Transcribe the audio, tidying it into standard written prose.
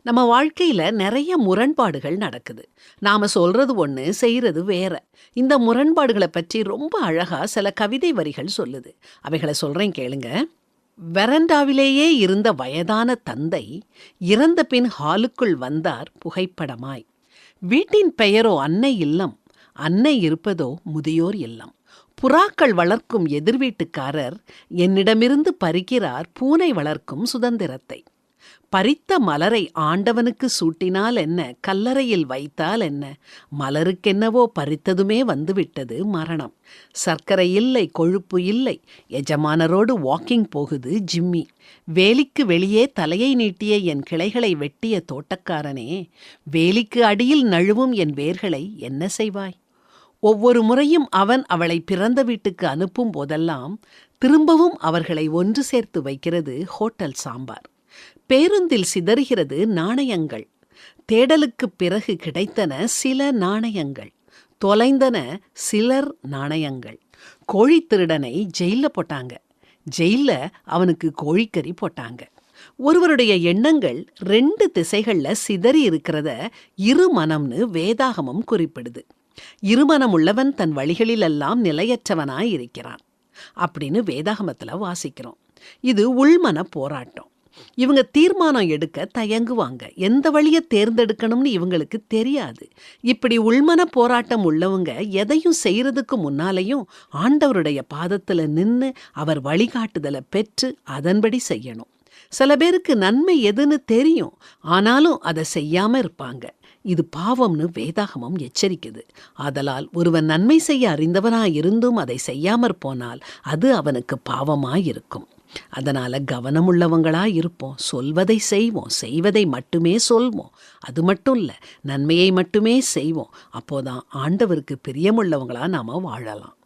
நம்ம வாழ்க்கையில நிறைய முரண்பாடுகள் நடக்குது. நாம சொல்றது ஒண்ணு, செய்றது வேற. இந்த முரண்பாடுகள பற்றி ரொம்ப அழகா சில கவிதை வரிகள் சொல்லுது. அவைகள சொல்றேன் கேளுங்க. "வெரண்டாவிலேயே இருந்த வயதான தந்தை, இறந்த பின் ஹாலுக்குள் வந்தார் புகைப்படமாய். வீட்டின் பெயரோ அன்னை இல்லம், அன்னை இருப்பதோ முதியோர் இல்லம். புறாக்கள் வளர்க்கும் எதிர் வீட்டுக்காரர் என்னிடமிருந்து பறிக்கிறார் பூனை வளர்க்கும் சுதந்திரத்தை. பறித்த மலரை ஆண்டவனுக்கு சூட்டினால் என்ன, கல்லறையில் வைத்தால் என்ன, மலருக்கென்னவோ பறித்ததுமே வந்துவிட்டது மரணம். சர்க்கரை இல்லை, கொழுப்பு இல்லை, எஜமானரோடு வாக்கிங் போகுது ஜிம்மி. வேலிக்கு வெளியே தலையை நீட்டிய என் கிளைகளை வெட்டிய தோட்டக்காரனே, வேலிக்கு அடியில் நழுவும் என் வேர்களை என்ன செய்வாய்? ஒவ்வொரு முறையும் அவன் அவளை பிறந்த வீட்டுக்கு அனுப்பும் போதெல்லாம் திரும்பவும் அவர்களை ஒன்று சேர்த்து வைக்கிறது ஹோட்டல் சாம்பார். பேருந்தில் சிதறுகிறது நாணயங்கள். தேடலுக்குப் பிறகு கிடைத்தன சில நாணயங்கள். தொலைந்தன சிலர் நாணயங்கள். கோழி திருடனை ஜெயில்ல போட்டாங்க. ஜெயில்ல அவனுக்கு கோழிக்கறி போட்டாங்க. ஒருவருடைய எண்ணங்கள் 2 திசைகள்ல சிதறி இருக்கிறத இருமனம்னு வேதாகமம் குறிப்பிடுது. இருமனம் உள்ளவன் தன் வழிகளிலெல்லாம் நிலையற்றவனாய் இருக்கிறான் அப்படின்னு வேதாகமத்துல வாசிக்கிறோம். இது உள்மன போராட்டம். இவங்க தீர்மானம் எடுக்க தயங்குவாங்க. எந்த வழியை தேர்ந்தெடுக்கணும்னு இவங்களுக்கு தெரியாது. இப்படி உள்மன போராட்டம் உள்ளவங்க எதையும் செய்யறதுக்கு முன்னாலேயும் ஆண்டவருடைய பாதத்துல நின்று அவர் வழிகாட்டுதலை பெற்று அதன்படி செய்யணும். சில பேருக்கு நன்மை எதுன்னு தெரியும், ஆனாலும் அதை செய்யாம இருப்பாங்க. இது பாவம்னு வேதாகமம் எச்சரிக்குது. ஆதலால் ஒருவன் நன்மை செய்ய அறிந்தவனாயிருந்தும் அதை செய்யாமற் போனால் அது அவனுக்கு பாவமாயிருக்கும். அதனால கவனமுள்ளவங்களா இருப்போம். சொல்வதை செய்வோம், செய்வதை மட்டுமே சொல்வோம். அது மட்டும் இல்லை, நன்மையை மட்டுமே செய்வோம். அப்போதான் ஆண்டவருக்கு பிரியமுள்ளவங்களா நாம வாழலாம்.